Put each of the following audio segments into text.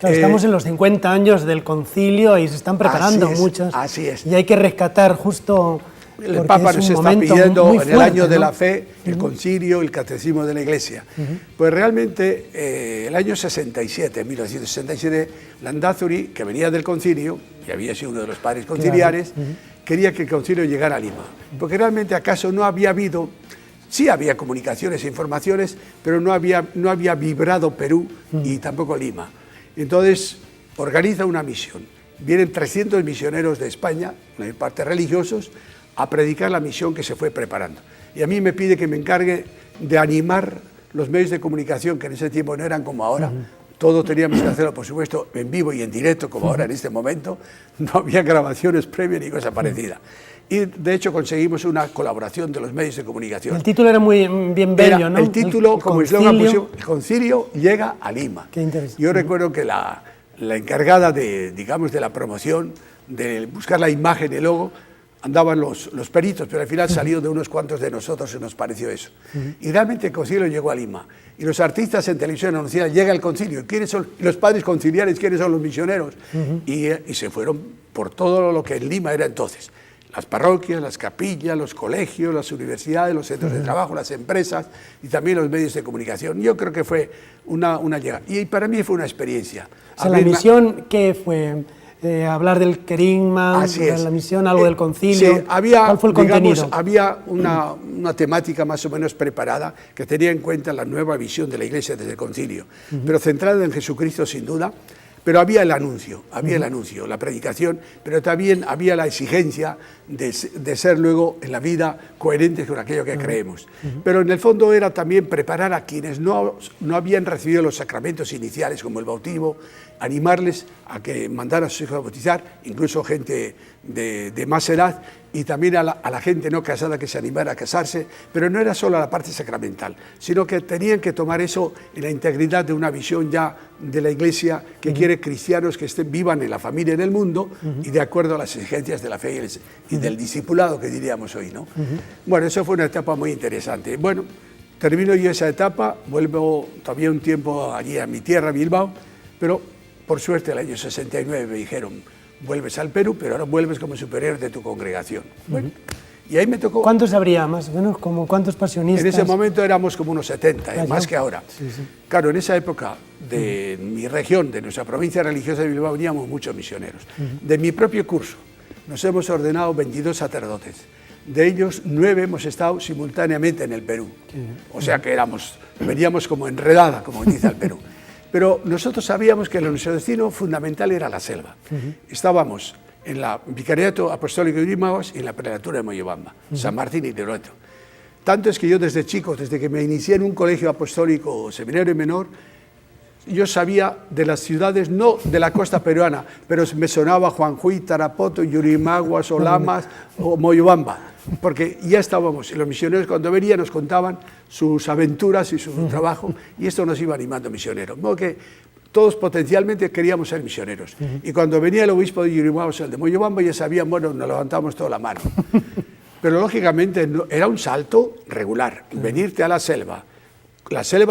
Claro, estamos en los 50 años del concilio y se están preparando muchas. Así es. Y hay que rescatar justo... El Papa nos está pidiendo en el año de la fe el concilio, el catecismo de la Iglesia. Pues realmente el año 67, 1967, Landázuri, que venía del concilio, y había sido uno de los padres conciliares, quería que el concilio llegara a Lima. Porque realmente acaso no había habido, sí había comunicaciones e informaciones, pero no había vibrado Perú y tampoco Lima. Entonces organiza una misión. Vienen 300 misioneros de España, en parte religiosos, a predicar la misión que se fue preparando. Y a mí me pide que me encargue de animar los medios de comunicación, que en ese tiempo no eran como ahora. Todo teníamos que hacerlo, por supuesto, en vivo y en directo, como ahora en este momento. No había grabaciones previas ni cosa parecida. Y de hecho conseguimos una colaboración de los medios de comunicación. El título era muy bien bello, ¿no? El título, como eslogan pusimos, el concilio llega a Lima. Qué interesante. Yo recuerdo que la encargada de, digamos, de la promoción, de buscar la imagen, el logo, andaban los peritos, pero al final salió de unos cuantos de nosotros y nos pareció eso. Y realmente el concilio llegó a Lima. Y los artistas en televisión anunciaban, llega el concilio. ¿Quiénes son los padres conciliares? ¿Quiénes son los misioneros? Y se fueron por todo lo que en Lima era entonces. Las parroquias, las capillas, los colegios, las universidades, los centros de trabajo, las empresas y también los medios de comunicación. Yo creo que fue una llegada. Y para mí fue una experiencia. O sea, la misión, ¿qué fue? Hablar del querigma, la misión, algo del concilio. Sí, había, ¿cuál fue el contenido? Había una temática más o menos preparada que tenía en cuenta la nueva visión de la Iglesia desde el concilio, pero centrada en Jesucristo sin duda, pero había el anuncio, la predicación, pero también había la exigencia de ser luego en la vida coherentes con aquello que creemos. Pero en el fondo era también preparar a quienes no habían recibido los sacramentos iniciales como el bautismo, animarles a que mandaran a sus hijos a bautizar, incluso gente de más edad, y también a la gente no casada que se animara a casarse, pero no era solo la parte sacramental, sino que tenían que tomar eso en la integridad de una visión ya de la Iglesia que quiere cristianos que vivan en la familia y en el mundo y de acuerdo a las exigencias de la fe y del discipulado que diríamos hoy, ¿no? Bueno, eso fue una etapa muy interesante. Bueno, termino yo esa etapa, vuelvo todavía un tiempo allí a mi tierra, Bilbao, pero por suerte el año 69 me dijeron, vuelves al Perú, pero ahora vuelves como superior de tu congregación. Bueno, y ahí me tocó... ¿Cuántos habría más o menos? ¿Cuántos pasionistas? En ese momento éramos como unos 70, más que ahora. Sí. Claro, en esa época de mi región, de nuestra provincia religiosa de Bilbao, veníamos muchos misioneros. De mi propio curso nos hemos ordenado 22 sacerdotes. De ellos 9 hemos estado simultáneamente en el Perú. O sea que veníamos como enredada, como dice el Perú. Pero nosotros sabíamos que nuestro destino fundamental era la selva. Estábamos en la Vicariato Apostólico de Yurimaguas y en la Prelatura de Moyobamba, San Martín y Loreto. Tanto es que yo desde chico, desde que me inicié en un colegio apostólico seminario menor, yo sabía de las ciudades, no de la costa peruana, pero me sonaba Juanjuy, Tarapoto, Yurimaguas, Olamas o Moyobamba, porque ya estábamos, y los misioneros cuando venían nos contaban sus aventuras y su trabajo, y esto nos iba animando misioneros. Modo que todos potencialmente queríamos ser misioneros. Y cuando venía el obispo de Yurimaguas, el de Moyobamba, ya sabían, bueno, nos levantamos toda la mano. Pero lógicamente era un salto regular, venirte a la selva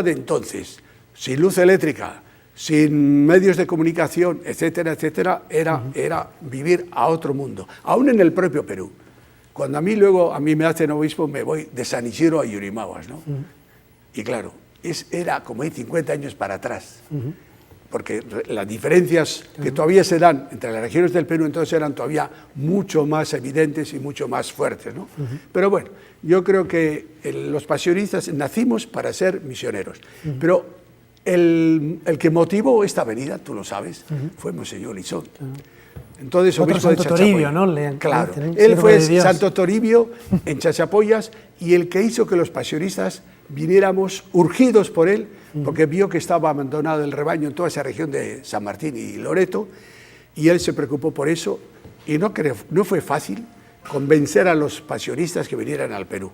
de entonces, sin luz eléctrica, sin medios de comunicación, etcétera, etcétera, era vivir a otro mundo, aún en el propio Perú. Cuando a mí me hacen obispo, me voy de San Isidro a Yurimaguas, ¿no? Y claro, era como ir 50 años para atrás, porque las diferencias que todavía se dan entre las regiones del Perú entonces eran todavía mucho más evidentes y mucho más fuertes, ¿no? Pero bueno, yo creo que los pasionistas nacimos para ser misioneros, pero el que motivó esta venida, tú lo sabes, fue Monseñor Lizón. Entonces, obispo de Santo Toribio, ¿no? Claro, él fue Santo Toribio en Chachapoyas y el que hizo que los pasionistas viniéramos urgidos por él, porque vio que estaba abandonado el rebaño en toda esa región de San Martín y Loreto, y él se preocupó por eso, y no fue fácil convencer a los pasionistas que vinieran al Perú.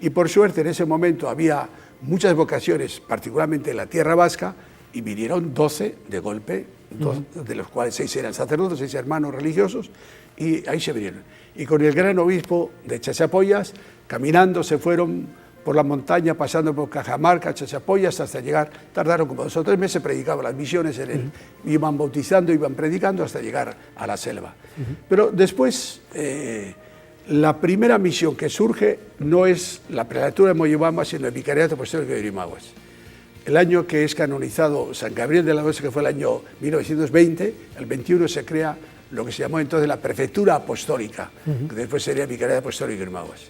Y por suerte en ese momento había muchas vocaciones, particularmente en la tierra vasca, y vinieron 12 de golpe, de los cuales 6 eran sacerdotes, 6 hermanos religiosos, y ahí se vinieron. Y con el gran obispo de Chachapoyas, caminando se fueron por la montaña, pasando por Cajamarca, Chachapoyas, hasta llegar, tardaron como 2 o 3 meses, predicaban las misiones, iban bautizando, iban predicando hasta llegar a la selva. Pero después, la primera misión que surge no es la prelatura de Moyobamba, sino el Vicariato Apostólico de Yurimaguas. El año que es canonizado San Gabriel de la Noche, que fue el año 1920, el 21 se crea lo que se llamó entonces la Prefectura Apostólica, que después sería el Vicariato Apostólico de Yurimaguas.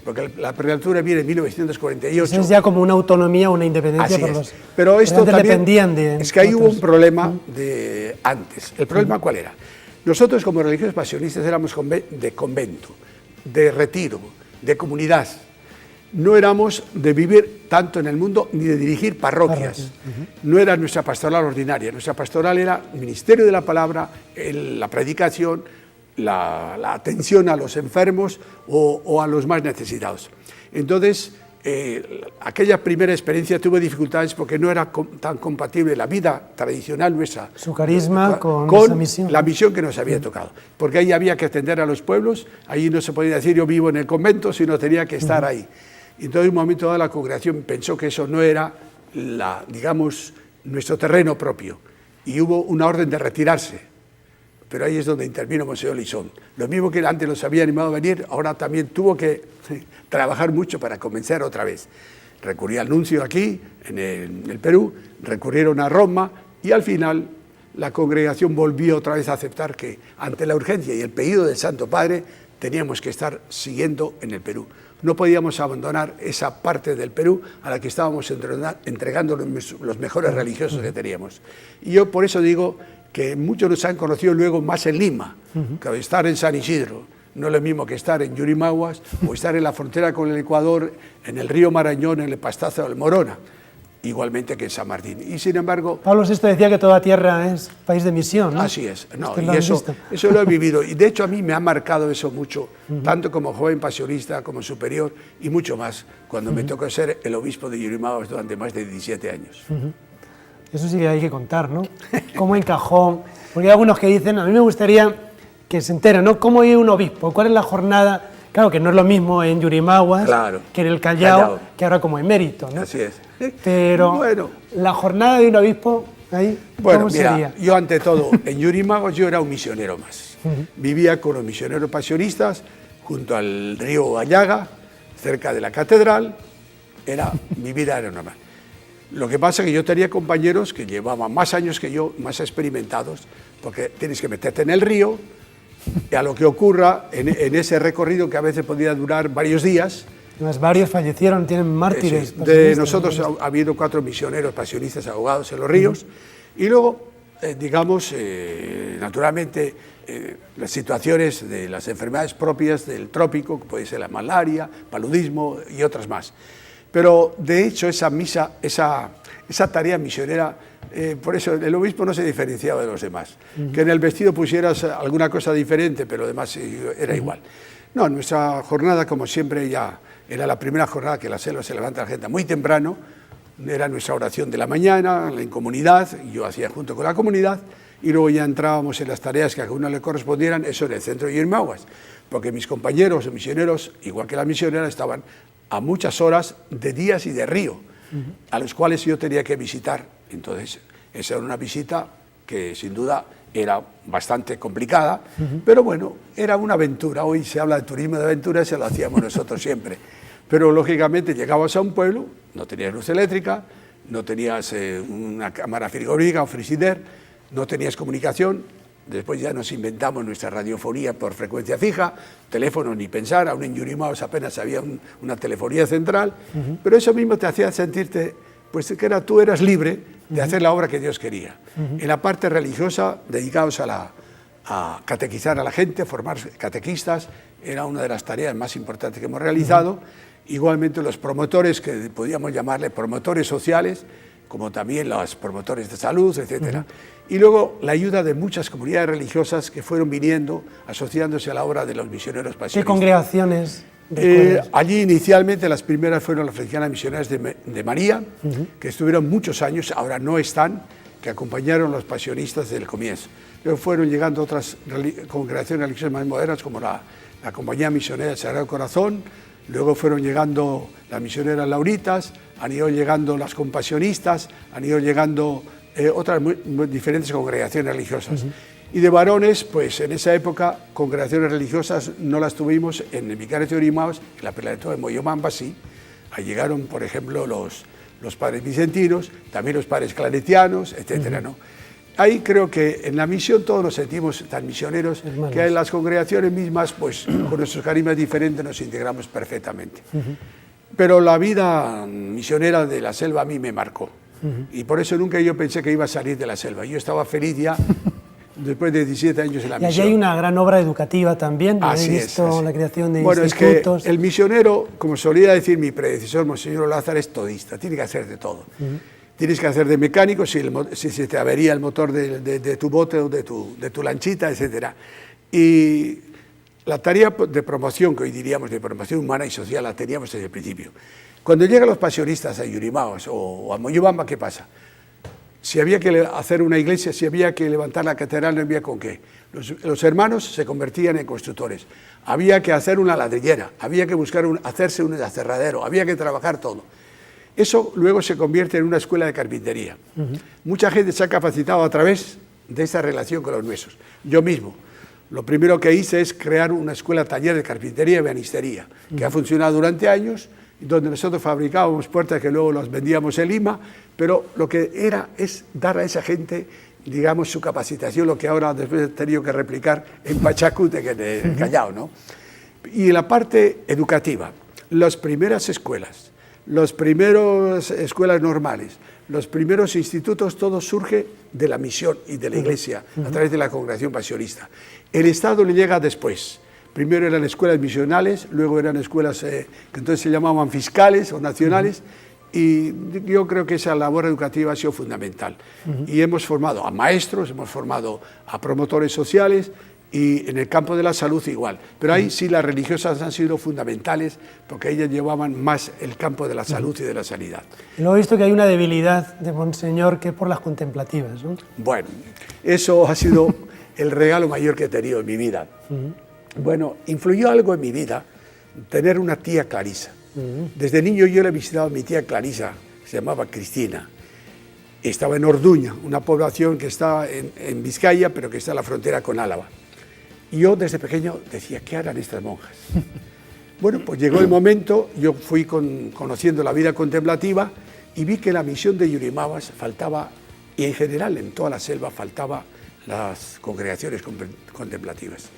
Porque la prelatura viene en 1948. Eso es ya como una autonomía, una independencia. Así es. Pero esto también dependían de... Es que ahí hubo un problema de antes. ¿El problema cuál era? Nosotros como religiosos pasionistas éramos de convento, de retiro, de comunidad. No éramos de vivir tanto en el mundo ni de dirigir parroquias. No era nuestra pastoral ordinaria. Nuestra pastoral era el ministerio de la palabra, la predicación, la atención a los enfermos o a los más necesitados. Entonces, aquella primera experiencia tuve dificultades porque no era tan compatible la vida tradicional nuestra. Su carisma con esa misión. La misión que nos había tocado. Porque ahí había que atender a los pueblos, ahí no se podía decir yo vivo en el convento, sino tenía que estar ahí. Entonces, en un momento dado, la congregación pensó que eso no era, digamos, nuestro terreno propio. Y hubo una orden de retirarse. Pero ahí es donde intervino Monseñor Lisón. Lo mismo que antes los había animado a venir, ahora también tuvo que trabajar mucho para convencer otra vez. Recurrí al nuncio aquí, en el Perú, recurrieron a Roma y al final la congregación volvió otra vez a aceptar que ante la urgencia y el pedido del Santo Padre teníamos que estar siguiendo en el Perú. No podíamos abandonar esa parte del Perú a la que estábamos entregando los mejores religiosos que teníamos. Y yo por eso digo que muchos nos han conocido luego más en Lima, que estar en San Isidro. No es lo mismo que estar en Yurimaguas o estar en la frontera con el Ecuador, en el río Marañón, en el Pastazo del Morona, igualmente que en San Martín. Y sin embargo... Pablo VI decía que toda tierra es país de misión, ¿no? Así es. No, y eso lo he vivido. Y de hecho a mí me ha marcado eso mucho, tanto como joven pasionista, como superior, y mucho más, cuando me tocó ser el obispo de Yurimaguas durante más de 17 años. Eso sí que hay que contar, ¿no? ¿Cómo encajó? Porque hay algunos que dicen, a mí me gustaría que se enteren, ¿no? ¿Cómo es un obispo? ¿Cuál es la jornada? Claro que no es lo mismo en Yurimaguas que en el Callao, que ahora como emérito, ¿no? Así es. Pero bueno, la jornada de un obispo, ahí, ¿cómo sería? Yo ante todo, en Yurimaguas yo era un misionero más. Vivía con los misioneros pasionistas, junto al río Ayaga, cerca de la catedral. Mi vida era normal. Lo que pasa es que yo tenía compañeros que llevaban más años que yo, más experimentados, porque tienes que meterte en el río, y a lo que ocurra en ese recorrido que a veces podía durar varios días. Además, varios fallecieron, tienen mártires. De nosotros ha habido 4 misioneros pasionistas ahogados en los ríos, y luego, digamos, naturalmente, las situaciones de las enfermedades propias del trópico, que puede ser la malaria, paludismo y otras más. Pero, de hecho, esa tarea misionera, por eso el obispo no se diferenciaba de los demás. Que en el vestido pusieras alguna cosa diferente, pero además era igual. No, nuestra jornada, como siempre, ya era la primera jornada que la selva se levanta la gente muy temprano. Era nuestra oración de la mañana, en comunidad, yo hacía junto con la comunidad, y luego ya entrábamos en las tareas que a uno le correspondieran, eso en el centro de Yurimaguas, porque mis compañeros misioneros, igual que la misionera, estaban a muchas horas de días y de río, a los cuales yo tenía que visitar. Entonces, esa era una visita que sin duda era bastante complicada, pero bueno, era una aventura. Hoy se habla de turismo de aventura, se lo hacíamos nosotros siempre. Pero lógicamente llegabas a un pueblo, no tenías luz eléctrica, no tenías una cámara frigorífica o frigider, no tenías comunicación. Después ya nos inventamos nuestra radiofonía por frecuencia fija, teléfono ni pensar, aún en Yurimaguas apenas había una telefonía central, pero eso mismo te hacía sentirte, pues que tú eras libre de hacer la obra que Dios quería. En la parte religiosa, dedicados a catequizar a la gente, formar catequistas, era una de las tareas más importantes que hemos realizado. Igualmente los promotores, que podíamos llamarle promotores sociales, como también los promotores de salud, etc. Y luego la ayuda de muchas comunidades religiosas que fueron viniendo, asociándose a la obra de los misioneros pasionistas. ¿Qué congregaciones? Allí inicialmente las primeras fueron las Franciscanas Misioneras de María, que estuvieron muchos años, ahora no están, que acompañaron a los pasionistas desde el comienzo. Luego fueron llegando otras congregaciones religiosas más modernas, como la Compañía Misionera del Sagrado Corazón, luego fueron llegando las misioneras lauritas, han ido llegando las compasionistas, han ido llegando otras muy diferentes congregaciones religiosas. Y de varones, pues en esa época, congregaciones religiosas no las tuvimos en el Vicario de Yurimaguas, en la Perla de Moyobamba sí. Ahí llegaron, por ejemplo, los padres vicentinos, también los padres claretianos, etcétera, ¿no? Ahí creo que en la misión todos nos sentimos tan misioneros, hermanos, que en las congregaciones mismas, pues con nuestros carismas diferentes nos integramos perfectamente. Pero la vida misionera de la selva a mí me marcó. Y por eso nunca yo pensé que iba a salir de la selva. Yo estaba feliz ya después de 17 años en la misión. Y allí hay una gran obra educativa también. Así es. La creación de institutos. Es que el misionero, como solía decir mi predecesor, Monseñor Lázaro, es todista, tiene que hacer de todo. Tienes que hacer de mecánico si se te avería el motor de tu bote o de tu lanchita, etc. Y la tarea de promoción, que hoy diríamos de promoción humana y social, la teníamos desde el principio. Cuando llegan los pasionistas a Yurimaguas o a Moyobamba, ¿qué pasa? Si había que hacer una iglesia, si había que levantar la catedral, no había con qué. Los hermanos se convertían en constructores. Había que hacer una ladrillera, había que buscar hacerse un aserradero, había que trabajar todo. Eso luego se convierte en una escuela de carpintería. Mucha gente se ha capacitado a través de esa relación con los nuestros. Yo mismo, lo primero que hice es crear una escuela taller de carpintería y ebanistería, que ha funcionado durante años, donde nosotros fabricábamos puertas que luego las vendíamos en Lima, pero lo que era es dar a esa gente, digamos, su capacitación, lo que ahora después he tenido que replicar en Pachacute, que en el Callao, ¿no? Y la parte educativa, las primeras escuelas, las primeras escuelas normales, los primeros institutos, todo surge de la misión y de la Iglesia, a través de la congregación pasionista. El Estado le llega después. Primero eran escuelas misionales, luego eran escuelas que entonces se llamaban fiscales o nacionales, y yo creo que esa labor educativa ha sido fundamental. Y hemos formado a maestros, hemos formado a promotores sociales, y en el campo de la salud igual. Pero ahí sí las religiosas han sido fundamentales, porque ellas llevaban más el campo de la salud y de la sanidad. Y luego he visto que hay una debilidad de Monseñor que es por las contemplativas, ¿no? Bueno, eso ha sido el regalo mayor que he tenido en mi vida. Bueno, influyó algo en mi vida tener una tía Clarisa. Desde niño yo le he visitado a mi tía Clarisa, se llamaba Cristina. Estaba en Orduña, una población que está en Vizcaya, pero que está en la frontera con Álava. Y yo desde pequeño decía, ¿qué harán estas monjas? Bueno, pues llegó el momento, yo fui conociendo la vida contemplativa y vi que la misión de Yurimaguas faltaba, y en general en toda la selva faltaba las congregaciones contemplativas.